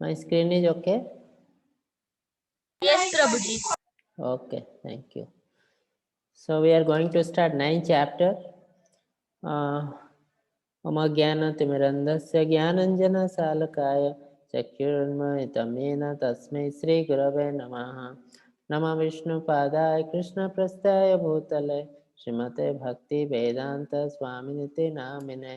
My screen is okay? Yes, Prabhuji. Okay, thank you. So we are going to start 9th chapter. मम ज्ञानतिमिरन्धस्य ज्ञानञ्जनशालकाय चक्षुरुन्मिलितं येन तस्मै श्रीगुरवे नमः। नमः विष्णुपादाय कृष्णप्रस्थाय भूतले श्रीमते भक्तिवेदान्तस्वामिनिति नामिने।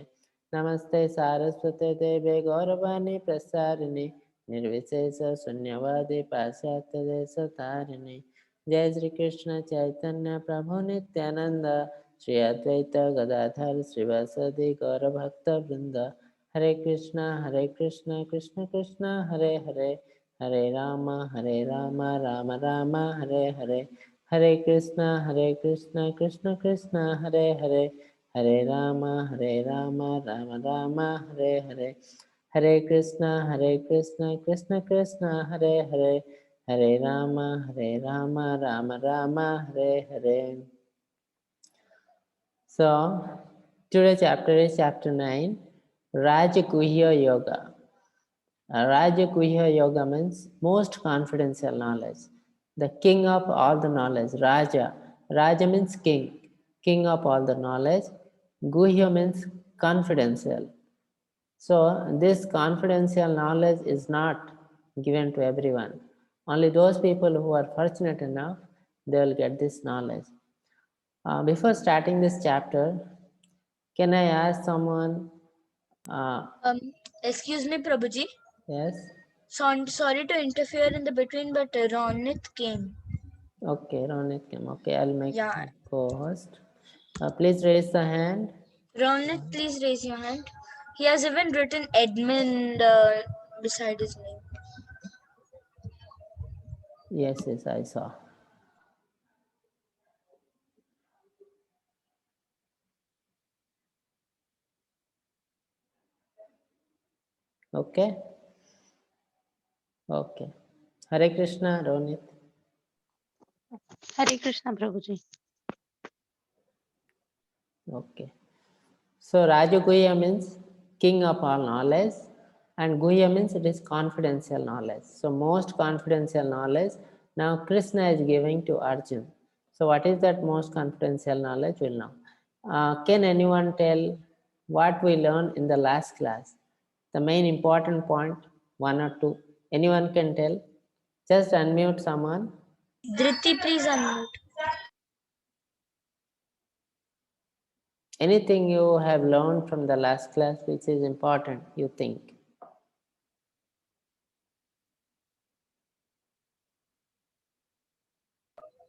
नमस्ते सारस्वते देवे गौरवाणी प्रसारिणि निर्विशेष शून्यवादी पाश्चात्यदेशतारिणि। जय श्री कृष्ण चैतन्य प्रभु नित्यानंद श्री अद्वैत गदाधर श्रीवासदि गौर भक्त वृंद। हरे कृष्णा कृष्ण कृष्ण हरे हरे, हरे राम राम राम हरे हरे। हरे कृष्णा कृष्ण कृष्ण हरे हरे, हरे राम राम राम हरे हरे। हरे कृष्णा कृष्ण कृष्ण हरे हरे, हरे Ram Ram Ram Hare Hare. So today's chapter is chapter 9, Rajaguhya Yoga. Rajaguhya Yoga means most confidential knowledge, the king of all the knowledge. Raja means king, king of all the knowledge. Guhya means confidential. So this confidential knowledge is not given to everyone. Only those people who are fortunate enough, they will get this knowledge. Before starting this chapter, can I ask someone? Excuse me, Prabhuji. Yes. Sorry to interfere in the between, but Ronit came. Okay, Ronit came. Okay, I'll make Yeah. co-host. Please raise the hand. Ronit, please raise your hand. He has even written Edmund beside his name. Yes, I saw. Okay. Okay. Hare Krishna, Ronit. Hare Krishna, Prabhuji. Okay. So Rajaguhya means king of all knowledge, and Guhya means it is confidential knowledge. So most confidential knowledge now Krishna is giving to Arjun. So what is that most confidential knowledge? We'll know. Can anyone tell what we learned in the last class? The main important point, one or two. Anyone can tell? Just unmute someone. Dhriti, please unmute. Anything you have learned from the last class which is important, you think?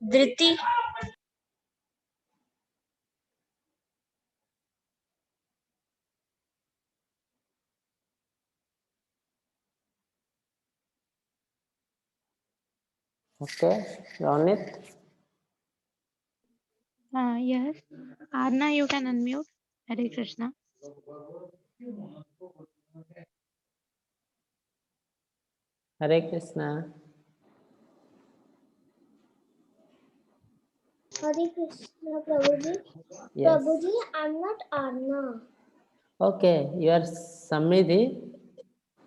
Dhriti. Okay, Ronit. Yes. Arna, you can unmute. Hare Krishna. Hare Krishna. Hare Krishna, Prabhuji. Yes. Prabhuji, I'm not Arna. Okay, you are Samriddhi.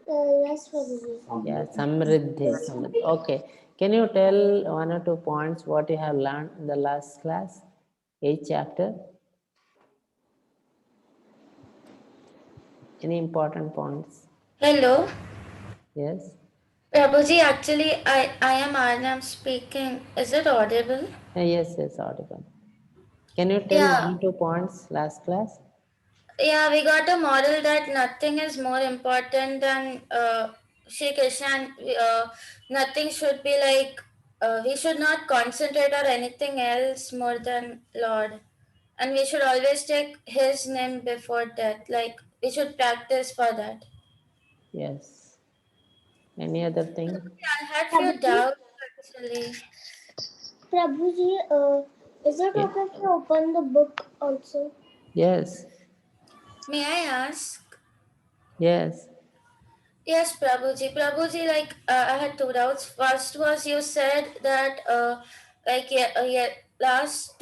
Yes, Prabhuji. Yeah, Samriddhi. Okay, can you tell one or two points what you have learned in the last class, 8th chapter? Any important points? Hello, Yes. Prabhuji. Actually, I am Arnam speaking. Is it audible? Yes, audible. Can you tell Yeah, one or two points last class? yeah. We got a model that nothing is more important than Shri Krishna. And, nothing should be like we should not concentrate on anything else more than Lord, and we should always take His name before death. Like we should practice for that. Yes. Any other thing? I had few Prabhuji, doubts actually. Prabhuji, is it Yeah. okay if you open the book also? Yes. May I ask? Yes. Yes, Prabhuji. Prabhuji, like I had two doubts. First was you said that last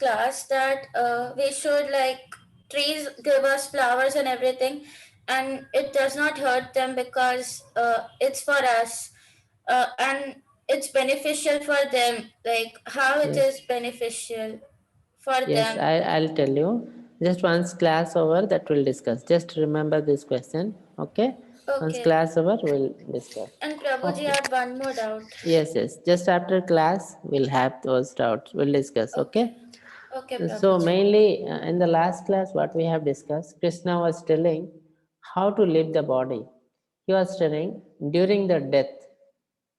class that we should like trees give us flowers and everything, and it does not hurt them because it's for us, and it's beneficial for them. Like how it Yes. is beneficial for Yes, them. I'll tell you. Just once class over, that we'll discuss. Just remember this question, okay? Once Okay. class over, we'll discuss. And Prabhuji, Okay. I have one more doubt. Yes, yes. Just after class, we'll have those doubts. We'll discuss, okay? Okay, So Prabhuji. mainly in the last class, what we have discussed, Krishna was telling how to leave the body. He was telling during the death,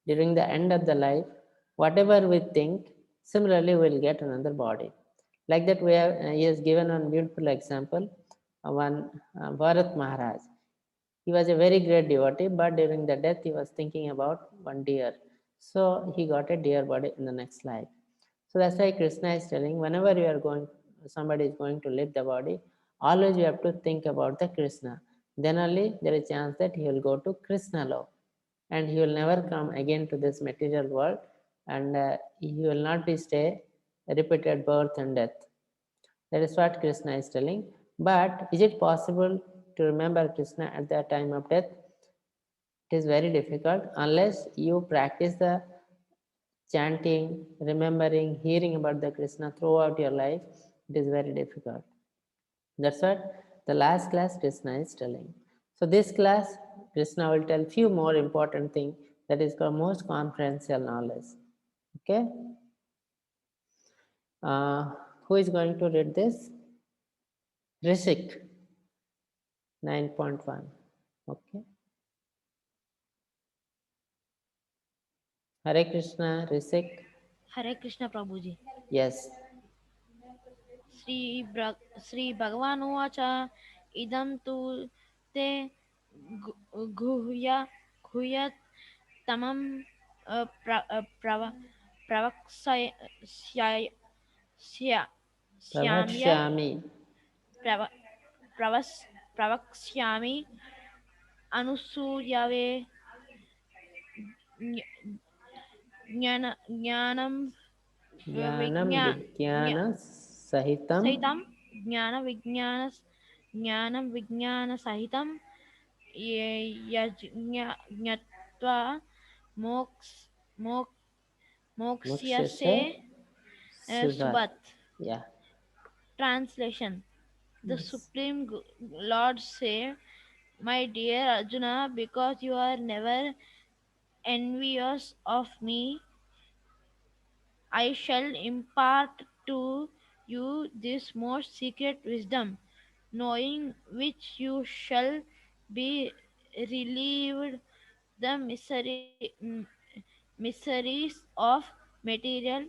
during the end of the life, whatever we think, similarly we'll get another body. Like that, we have he has given a beautiful example. One Bharat Maharaj. He was a very great devotee, but during the death, he was thinking about one deer. So he got a deer body in the next life. So that's why Krishna is telling whenever you are going, somebody is going to leave the body, always you have to think about the Krishna. Then only there is a chance that he will go to Krishna love and he will never come again to this material world and he will not be stay repeated birth and death. That is what Krishna is telling. But is it possible to remember Krishna at the time of death? It is very difficult unless you practice the chanting, remembering, hearing about the Krishna throughout your life. It is very difficult. That's what the last class Krishna is telling. So this class, Krishna will tell few more important things that is called most comprehensive knowledge. Okay. Who is going to read this? Rishik, 9.1. Okay. Hare Krishna, Rishik. Hare Krishna Prabhuji. Yes. Sri Bhagavan idam tu te guhya guhyat tamam pravaksaya syamya Pravakshami. pravaksyami anusuyave jnanam Jnanam Vijnana Sahitam. सहितं ज्ञान विज्ञान सहितं ज्ञात्वा मोक्ष मोक्ष मोक्ष्यसे Mukshasya Subhat. Subat. Yeah. Translation: The Yes. Supreme Lord said, "My dear Arjuna, because you are never envious of me, I shall impart to you this most secret wisdom, knowing which you shall be relieved the miseries of material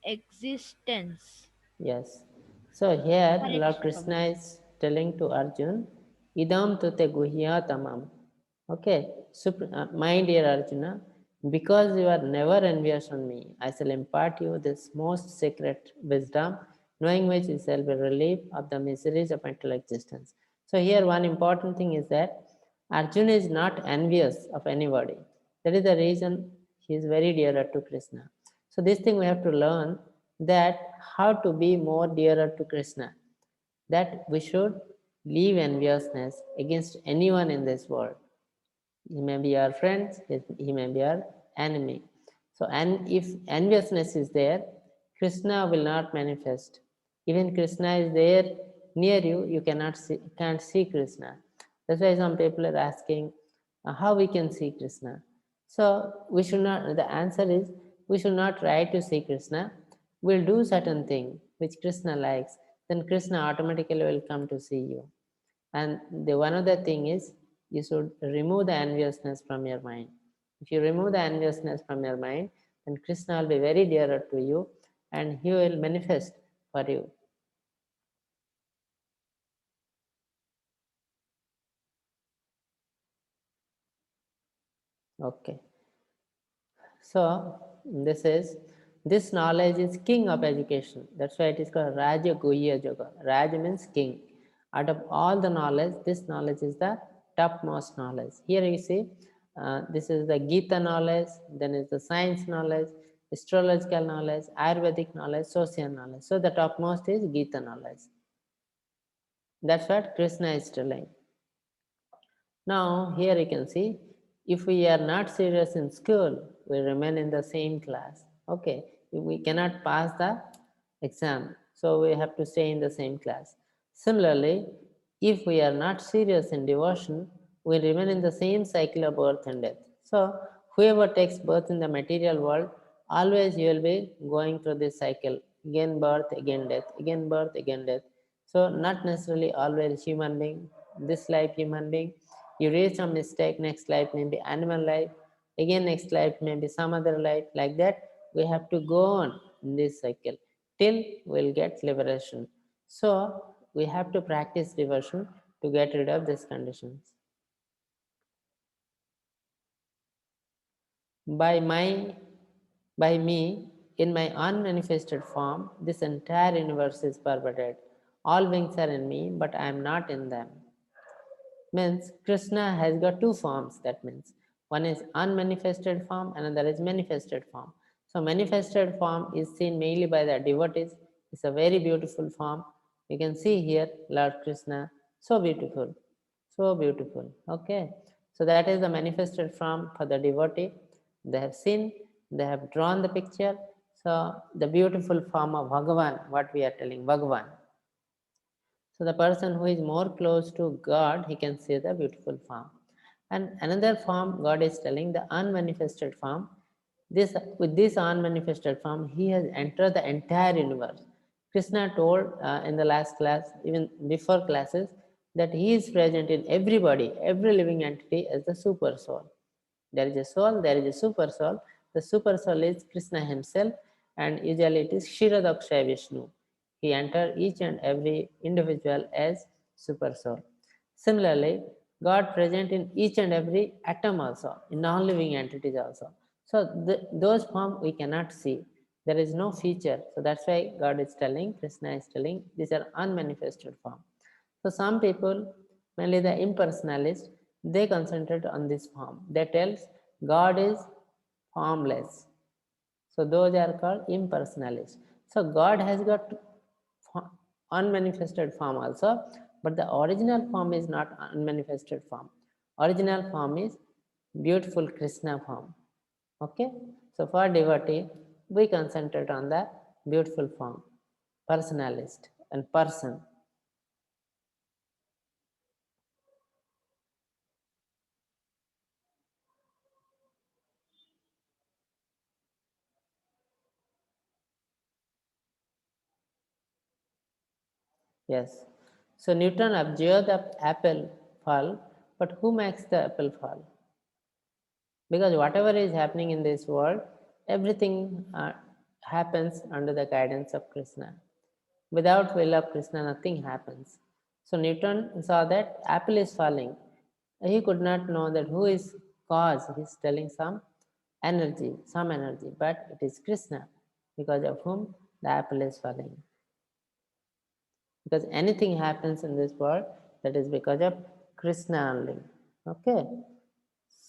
existence." Yes. So here Hare Lord Krishna Krishna Prabhuji. is telling to Arjun, Idam tute guhya tamam. Okay. My dear Arjuna, because you are never envious on me, I shall impart you this most secret wisdom, knowing which you shall be relieved of the miseries of material existence. So here one important thing is that Arjuna is not envious of anybody. That is the reason he is very dearer to Krishna. So this thing we have to learn, that how to be more dearer to Krishna, that we should leave enviousness against anyone in this world. He may be our friend, he may be our enemy. So, and if enviousness is there, Krishna will not manifest. Even Krishna is there near you, you can't see Krishna. That's why some people are asking how we can see Krishna. So we should not. The answer is we should not try to see Krishna. We'll do certain thing which Krishna likes. Then Krishna automatically will come to see you. And the one other thing is you should remove the enviousness from your mind. If you remove the enviousness from your mind, then Krishna will be very dearer to you and he will manifest for you. Okay. So this knowledge is king of education. That's why it is called Raja Guhya Yoga. Raja means king. Out of all the knowledge, this knowledge is the topmost knowledge. Here you see, this is the Gita knowledge, then is the science knowledge, astrological knowledge, Ayurvedic knowledge, social knowledge. So the topmost is Gita knowledge. That's what Krishna is telling. Now here you can see, if we are not serious in school, we remain in the same class. Okay, we cannot pass the exam, so we have to stay in the same class. Similarly, if we are not serious in devotion, we remain in the same cycle of birth and death. So whoever takes birth in the material world, always you will be going through this cycle, again birth, again death, again birth, again death. So not necessarily always human being, this life human being, you read some mistake, next life may be animal life, again next life may be some other life, like that we have to go on in this cycle till we'll get liberation. So we have to practice devotion to get rid of these conditions. By me, in my unmanifested form, this entire universe is pervaded. All beings are in me, but I am not in them. Means Krishna has got two forms. That means one is unmanifested form, another is manifested form. So manifested form is seen mainly by the devotees. It's a very beautiful form. You can see here Lord Krishna, so beautiful, so beautiful. Okay, so that is the manifested form for the devotee. They have seen, they have drawn the picture. So the beautiful form of Bhagavan, what we are telling, Bhagavan. So the person who is more close to God, he can see the beautiful form. And another form, God is telling the unmanifested form. This with this unmanifested form, he has entered the entire universe. Krishna told in the last class, even before classes, that he is present in everybody, every living entity as the super soul. There is a soul, there is a super soul. The super soul is Krishna himself, and usually it is Kshirodaksha Vishnu. He entered each and every individual as super soul. Similarly, God present in each and every atom also, in non-living entities also. So those form we cannot see. There is no feature. So that's why God is telling, Krishna is telling, these are unmanifested form. So some people, mainly the impersonalists, they concentrate on this form. They tell God is formless. So those are called impersonalists. So God has got unmanifested form also, but the original form is not unmanifested form. Original form is beautiful Krishna form. Okay, so for devotee, we concentrate on the beautiful form, personalist and person. Yes. So Newton observed the apple fall, but who makes the apple fall? Because whatever is happening in this world, everything happens under the guidance of Krishna. Without will of Krishna, nothing happens. So Newton saw that apple is falling. He could not know that who is cause. He's telling some energy, but it is Krishna, because of whom the apple is falling. Because anything happens in this world, that is because of Krishna only. Okay.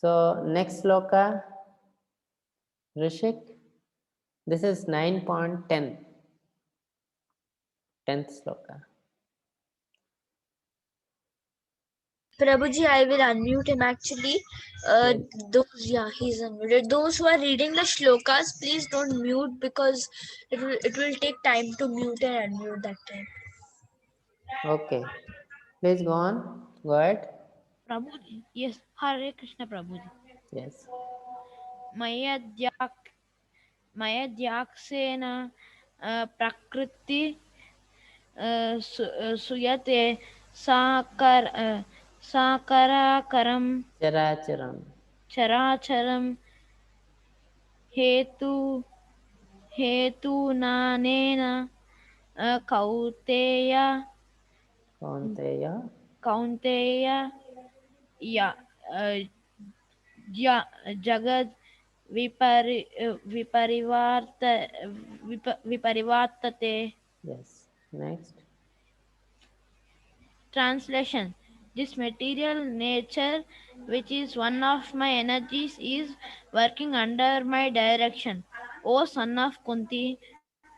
So next sloka, Rishik. This is 9.10, 10th sloka. Prabhuji, I will unmute him actually. Yes. He's unmuted. Those who are reading the shlokas, please don't mute because it will take time to mute and unmute that time. Okay. Please go on. Go ahead. Prabhuji, yes, Hare Krishna Prabhuji. Yes. मयद्याक्षेण प्रकृति सुयते साकराकरं Characharam. चराचरं हेतु हेतुनानेन कौतेय Kaunteya. कौन्तेय या जगद विपरिवर्तते. Yes. Next. Translation: This material nature, which is one of my energies, is working under my direction. O son of Kunti,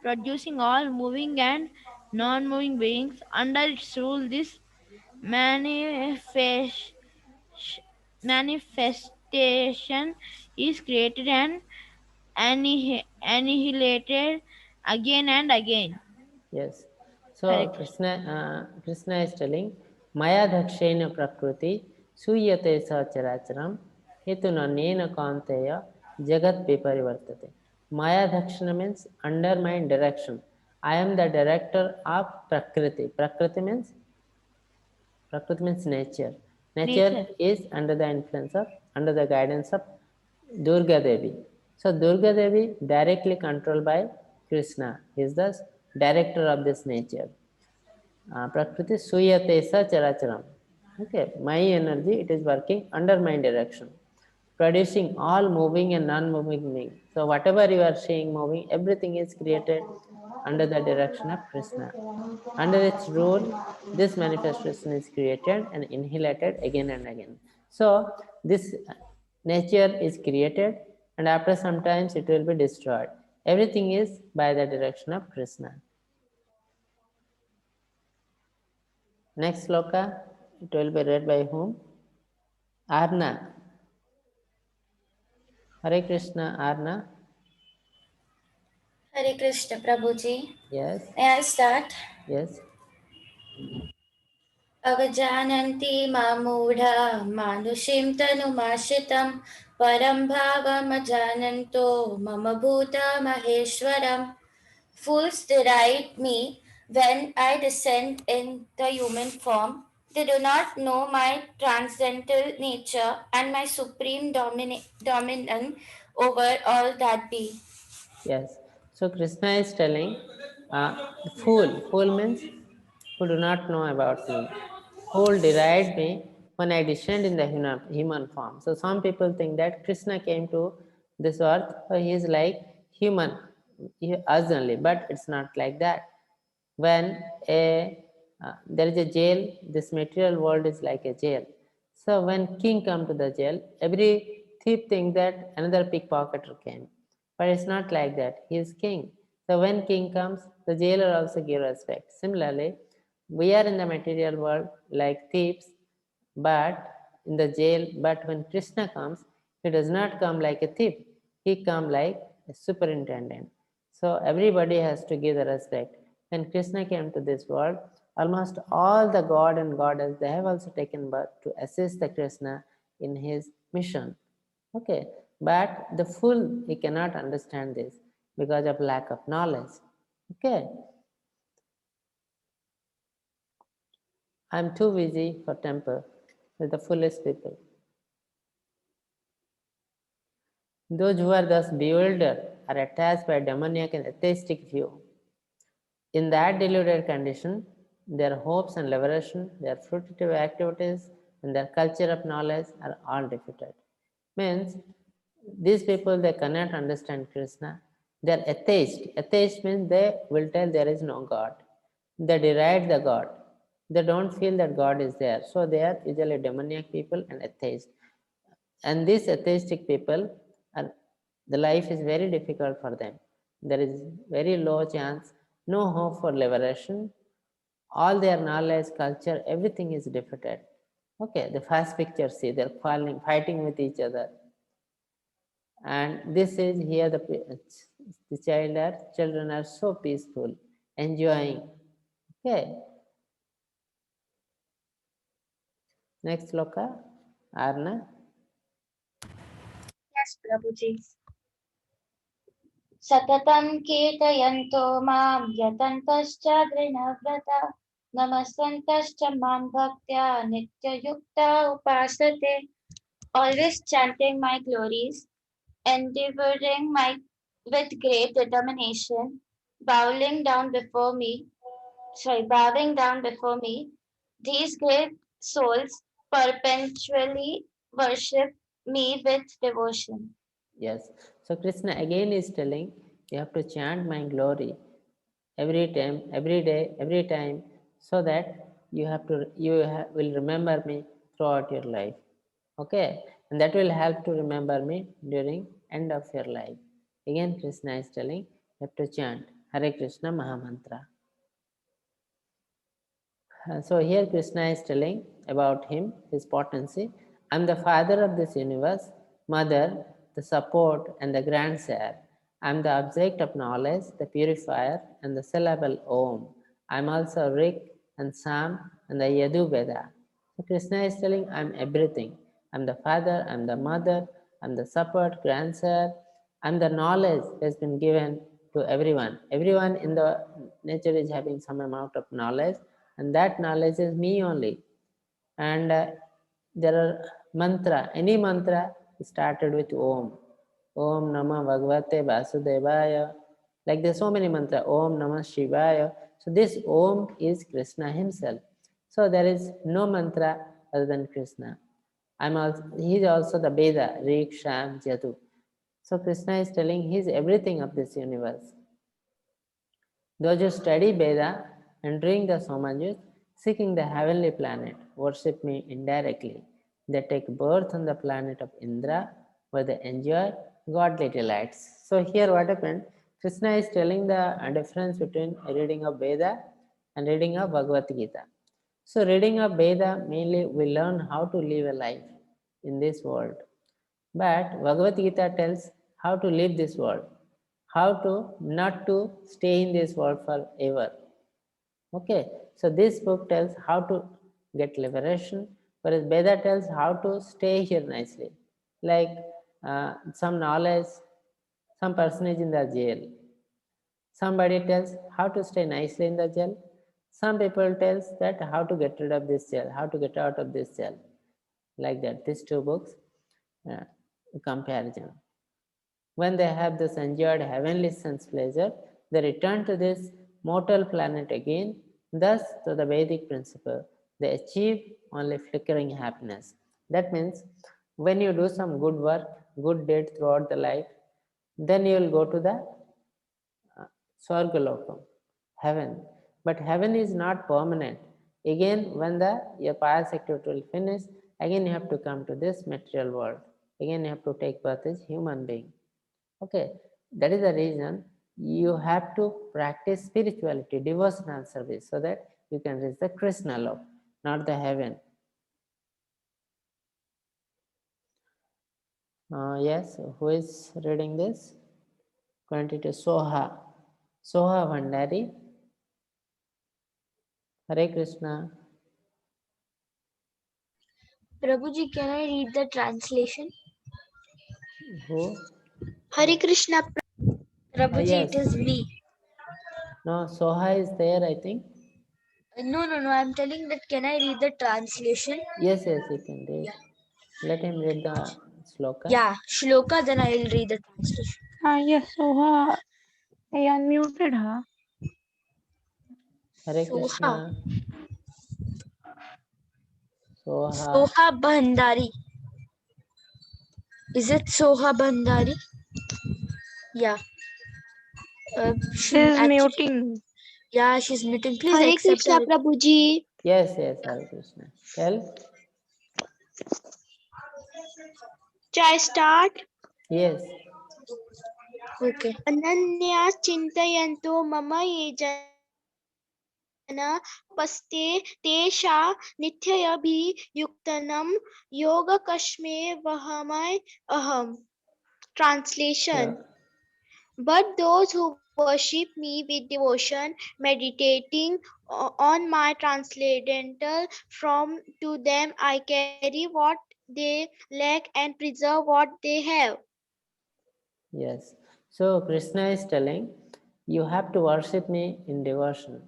producing all moving and non moving beings under its rule, this manifestation manifestation is created and annihilated again and again. Yes. Hare So Krishna is telling Maya Dakshena Prakriti Suyate Sacharacharam Hetunanena Kanteya Jagat Viparivartate. Maya Dakshana means under my direction. I am the director of Prakriti. Prakriti means nature. Nature is under the influence of, under the guidance of Durga Devi. So Durga Devi directly controlled by Krishna. He is the director of this nature. Prakriti Suyate Sa Characharam. Okay, my energy, it is working under my direction, producing all moving and non-moving beings. So whatever you are seeing moving, everything is created under the direction of Krishna. Under its rule, this manifestation is created and inhalated again and again. So this nature is created, and after some times it will be destroyed. Everything is by the direction of Krishna. Next sloka, it will be read by whom? Arna. Hare Krishna, Arna. Hare Krishna, Prabhuji. Yes, May I start? yes. अवजानन्ति मामूढा मानुषीं तनुमाश्रितं परं भावमजानन्तो मम भूतमहेश्वरम्. Fools deride me when I descend in the human form. They do not know my transcendental nature and my supreme dominion over all that be. Yes. So Krishna is telling, fool. Fool means who do not know about me. Fool deride me when I descend in the human form. So some people think that Krishna came to this earth, so he is like human, us only, but it's not like that. When there is a jail, this material world is like a jail. So when king come to the jail, every thief think that another pickpocketer came. But it's not like that. He is king. So when king comes, the jailer also give respect. Similarly, we are in the material world like thieves, but in the jail. But when Krishna comes, he does not come like a thief. He come like a superintendent. So everybody has to give the respect. When Krishna came to this world, almost all the god and goddess, they have also taken birth to assist the Krishna in his mission. Okay, but the fool, he cannot understand this because of lack of knowledge. Okay, I'm too busy for temper with the foolish people. Those who are thus bewildered are attached by demoniac and atheistic view. In that deluded condition, their hopes and liberation, their fruitive activities, and their culture of knowledge are all defeated. Means these people, they cannot understand Krishna. They are atheist. Atheist means they will tell there is no God. They deride the God. They don't feel that God is there. So they are usually demoniac people and atheists. And these atheistic people, are, the life is very difficult for them. There is very low chance, no hope for liberation. All their knowledge, culture, everything is defeated. Okay, the first picture, see, they're fighting with each other. And this is here the children are so peaceful, enjoying. Okay. Next sloka, Arna. Yes, Prabhuji. सततं कीर्तयन्तो मां यतन्तश्च दृढव्रता नमस्सन्तश्च मां भक्त्या नित्ययुक्ता उपासते. Always chanting my glories, endeavoring with great determination, bowing down before me, these great souls perpetually worship me with devotion. Yes. So Krishna again is telling you have to chant my glory every time, every day, every time, so that will remember me throughout your life. Okay, and that will help to remember me during end of your life. Again, Krishna is telling you have to chant Hare Krishna Mahamantra. So here Krishna is telling about him, his potency. I'm the father of this universe, mother, the support, and the grandsire. I'm the object of knowledge, the purifier, and the syllable Om. I'm also Rik and Sam and the Yadu Veda. So Krishna is telling, I'm everything. I'm the father, I'm the mother, I'm the support, grandsire, I'm the knowledge that's been given to everyone. Everyone in the nature is having some amount of knowledge, and that knowledge is me only. And there are mantra, any mantra started with Om. Om Namah Bhagavate Vasudevaya. Like there's so many mantra. Om Namah Shivaya. So this Om is Krishna himself. So there is no mantra other than Krishna. He is also the Veda, Rik, Sham, Jatu. So Krishna is telling he is everything of this universe. Those who study Veda and drink the Somajuj, seeking the heavenly planet, worship me indirectly. They take birth on the planet of Indra, where they enjoy godly delights. So here what happened? Krishna is telling the difference between reading of Veda and reading of Bhagavad Gita. So reading of Veda, mainly we learn how to live a life in this world. But Bhagavad Gita tells how to live this world, how to not to stay in this world forever. Okay, so this book tells how to get liberation, whereas Veda tells how to stay here nicely. Like some knowledge, some person is in the jail. Somebody tells how to stay nicely in the jail. Some people tells that how to get rid of this jail, how to get out of this jail. Like that, these two books comparison. When they have this enjoyed heavenly sense pleasure, they return to this mortal planet again. Thus, to the Vedic principle, they achieve only flickering happiness. That means when you do some good work, good deed throughout the life, then you will go to the Swargalokam, heaven. But heaven is not permanent. Again, when your pious activity will finish, again you have to come to this material world. Again you have to take birth as human being. Okay, that is the reason you have to practice spirituality, devotional service, so that you can reach the Krishna love, not the heaven. Yes, who is reading this? 22 Soha. Soha Bhandari. Hare Krishna. Prabhuji, can I read the translation? Who? Hare Krishna. Prabhuji, yes. it is me. No, Soha is there, I think. No, I'm telling that can I read the translation? Yes, you can read. Yeah. Let him read the sloka. Yeah, shloka, then I will read the translation. Yes, Soha. I unmuted her. Hare Soha. Krishna. Soha. Soha Bhandari. Is it Soha Bhandari? Yeah. She's muting. Yeah, she's muting. Please Hare accept Krishna, her. Prabhuji. Yes, Hare Krishna. Tell. Shall I start? Yes. Okay. Ananya Chintayanto Mama Ye Jana Paste Tesha Nithya Bhi Yuktanam Yoga Kashme Vahamai Aham. Translation. Sure. But those who worship me with devotion, meditating on my transcendental form, to them I carry what they lack and preserve what they have. Yes. So Krishna is telling you have to worship me in devotion.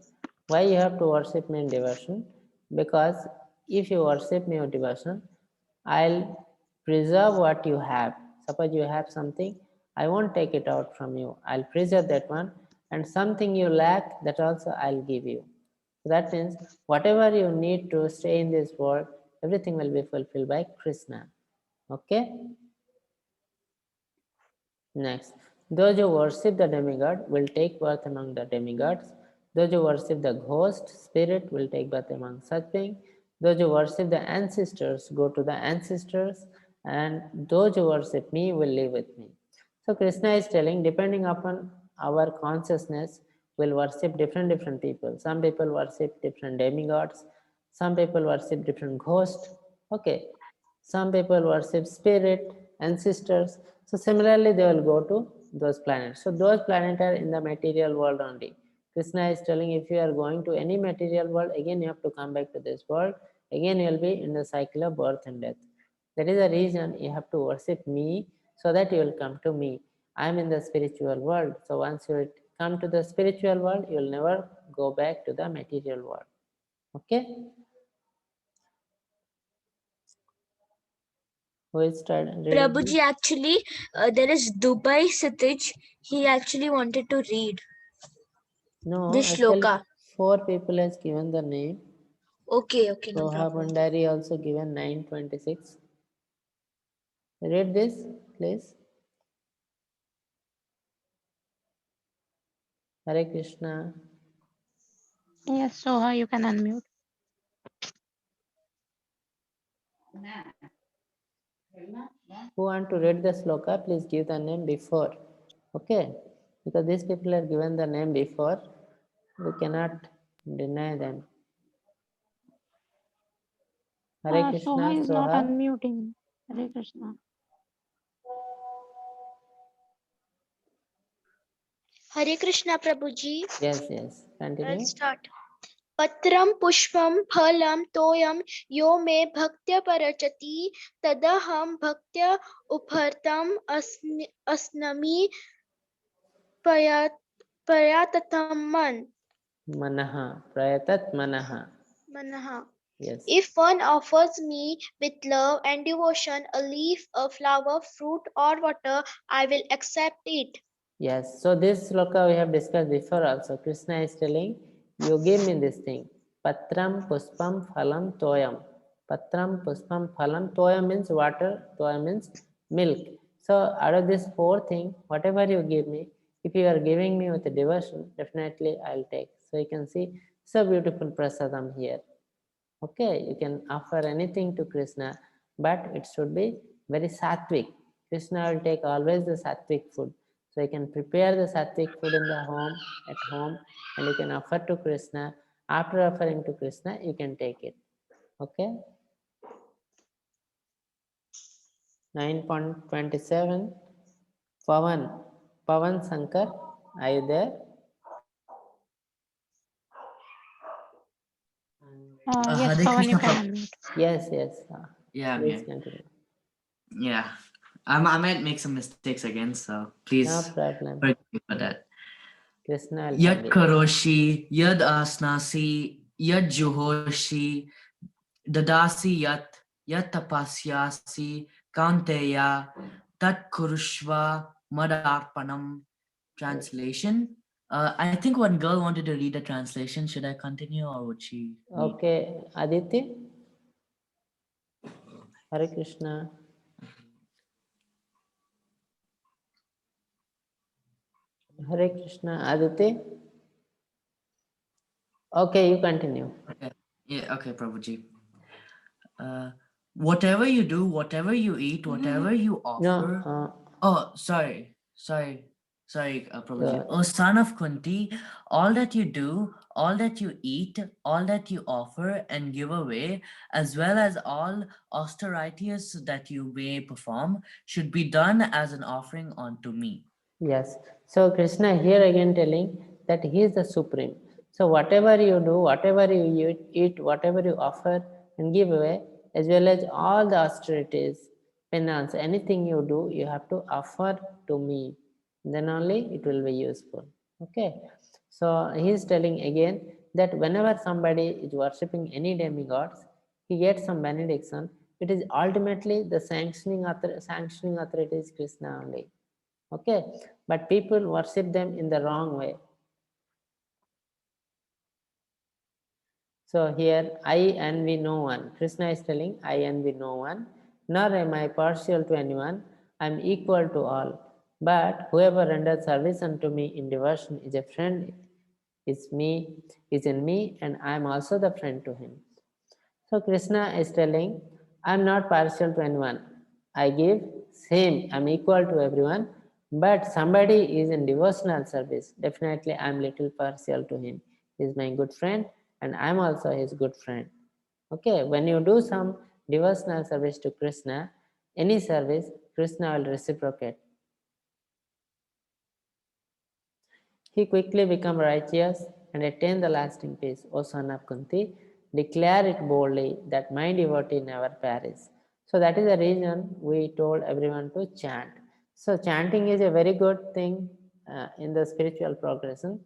Why you have to worship me in devotion? Because if you worship me in devotion, I'll preserve what you have. Suppose you have something, I won't take it out from you. I'll preserve that one, and something you lack, that also I'll give you. So that means whatever you need to stay in this world, everything will be fulfilled by Krishna. Okay? Next, those who worship the demigod will take birth among the demigods. Those who worship the ghost spirit will take birth among such beings. Those who worship the ancestors go to the ancestors, and those who worship me will live with me. So Krishna is telling, depending upon our consciousness, we'll worship different people. Some people worship different demigods. Some people worship different ghosts. Okay. Some people worship spirit, ancestors. So similarly, they will go to those planets. So those planets are in the material world only. Krishna is telling, if you are going to any material world, again you have to come back to this world. Again you will be in the cycle of birth and death. That is the reason you have to worship me, so that you will come to me. I am in the spiritual world. So once you come to the spiritual world, you will never go back to the material world. Okay? Who is reading? Prabhuji, actually, there is Dubai Sitij. He actually wanted to read No, this actually shloka. 4 people has given the name. Okay, no Soha problem. Bhandari also given 926. Read this, please. Hare Krishna. Yes, Soha, you can unmute. Who want to read the sloka, please give the name before. Okay? Because these people are given the name before, we cannot deny them. Hare Krishna, Soha is not Soha. unmuting. Hare Krishna. Hare Krishna, Prabhuji. Yes, yes. Continue. Let's start. Patram pushpam phalam toyam yo me bhaktya parachati tadaham bhaktya uphartam asnami payatatam Manaha. Prayatat manaha. manaha. Yes. If one offers me with love and devotion a leaf, a flower, fruit, or water, I will accept it. Yes, so this sloka we have discussed before also. Krishna is telling, you give me this thing. Patram, puspam, phalam, toyam. Patram, puspam, phalam, toyam means water, toyam means milk. So out of this 4 things, whatever you give me, if you are giving me with devotion, definitely I'll take. So you can see, so beautiful prasadam here. Okay, you can offer anything to Krishna, but it should be very sattvic. Krishna will take always the sattvic food. So you can prepare the sattvic food in the home, at home, and you can offer to Krishna. After offering to Krishna, you can take it. Okay? 9.27. Pavan. Pavan Sankar, are you there? Yes, Hare Pawan, you Krishna. can unmute. Yes, yes. Yeah, I'm Please here. continue. Yeah. I might make some mistakes again, so please No problem. forgive me for that. Krishna will Yad forgive. karoshi, yad asnasi, yad juhoshi, dadasi yat tapasyasi, kaunteya, tat kurushva madarpanam. Translation. I think one girl wanted to read the translation. Should I continue or would she? Read? Okay, Aditi. Hare Krishna. Hare Krishna. Aditi. Okay, you continue. Okay. Yeah, okay, Prabhuji. Whatever you do, whatever you eat, whatever you offer. No, Oh, sorry, Prabhuji. so, Oh, son of Kunti, all that you do, all that you eat, all that you offer and give away, as well as all austerities that you may perform, should be done as an offering unto me. yes. So Krishna here again telling that he is the supreme. So whatever you do, whatever you eat, whatever you offer and give away, as well as all the austerities, penance, anything you do, you have to offer to me. Then only it will be useful. Okay. So he is telling again that whenever somebody is worshipping any demigods, he gets some benediction. It is ultimately the sanctioning authority is Krishna only. Okay, but people worship them in the wrong way. So here, I envy no one. Krishna is telling, I envy no one, nor am I partial to anyone. I am equal to all. But whoever renders service unto me in devotion is a friend, is in me, and I am also the friend to him. So Krishna is telling, I am not partial to anyone. I give same, I am equal to everyone, but somebody is in devotional service. Definitely I am little partial to him. He is my good friend and I am also his good friend. Okay, when you do some devotional service to Krishna, any service, Krishna will reciprocate. He quickly became righteous and attained the lasting peace. O son of Kunti, declare it boldly that my devotee never perish. So that is the reason we told everyone to chant. So chanting is a very good thing in the spiritual progression.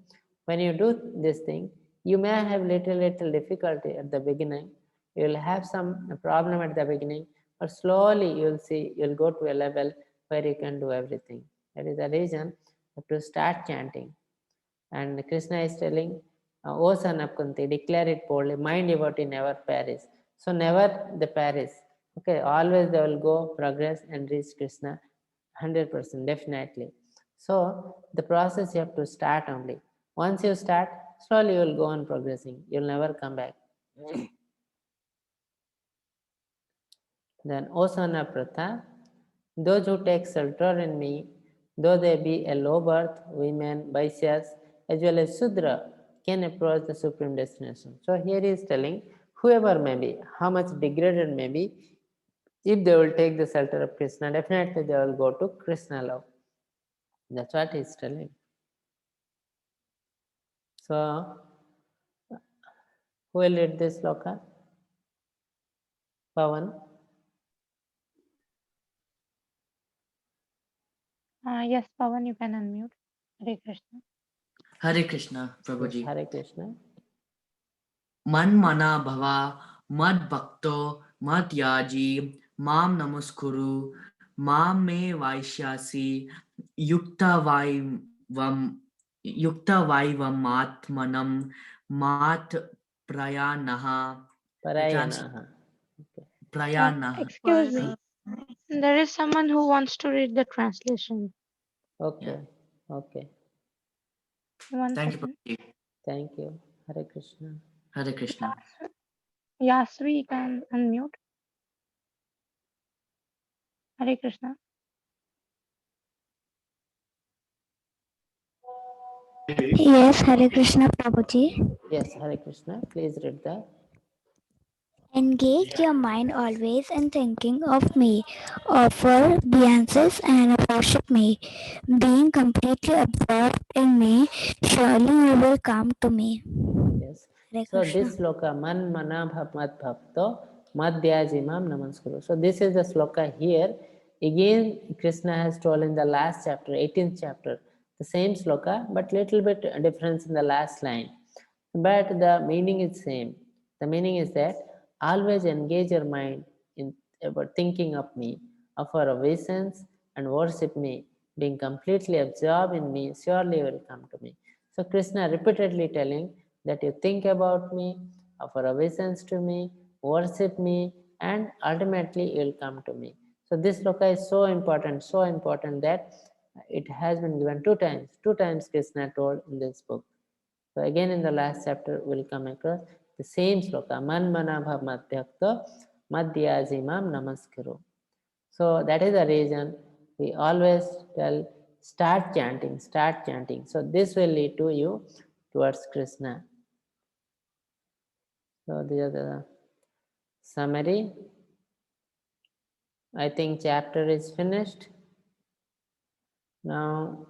When you do this thing, you may have little difficulty at the beginning. You will have some problem at the beginning, but slowly you will see, you will go to a level where you can do everything. That is the reason you have to start chanting. And Krishna is telling, O son of Kunti, declare it boldly, my devotee never perish. So never they perish. Okay, always they will go, progress and reach Krishna 100%, definitely. So the process you have to start only. Once you start, slowly you will go on progressing. You'll never come back. Then, O son of Pratha, those who take shelter in me, though they be a low birth, women, Vaishyas, as well as Sudra, can approach the supreme destination. So here he is telling, whoever may be, how much degraded may be, if they will take the shelter of Krishna, definitely they will go to Krishna love. That's what he is telling. So, who will read this sloka? Pavan? Yes, Pawan, you can unmute. Hare Krishna. Hare Krishna, Yes, Prabhuji. Hare Krishna. Man mana bhava, mad bhakto, mad yaji, mam namaskuru, mam me vaishyasi, yukta vaivam atmanam, mat prayanaha. Parayanaha. Okay. Prayanaha. Excuse me. There is someone who wants to read the translation. Okay. Okay. One Thank you, second. Prabhuji. Thank you. Hare Krishna. Hare Krishna. Yasvi, you can unmute. Hare Krishna. Yes, Hare Krishna Prabhuji. Yes, Hare Krishna. Please read that. Engage your mind always in thinking of me. Offer obeisances and worship me. Being completely absorbed in me, surely you will come to me. Yes. Hare So Krishna. this sloka, man mana bhavat bhakto madhyajimam namaskuru. So this is the sloka here. Again, Krishna has told in the last chapter, 18th chapter, the same sloka, but little bit difference in the last line. But the meaning is same. The meaning is that always engage your mind in about thinking of me, offer obeisance and worship me, being completely absorbed in me, surely you will come to me. So Krishna repeatedly telling that you think about me, offer obeisance to me, worship me, and ultimately you will come to me. So this sloka is so important that it has been given two times. Two times Krishna told in this book. So again in the last chapter we'll come across the same sloka. Man manabha madhyakta madhyajimam namaskuru. So that is the reason we always tell start chanting, start chanting. So this will lead to you towards Krishna. So these are the summary. I think chapter is finished. Now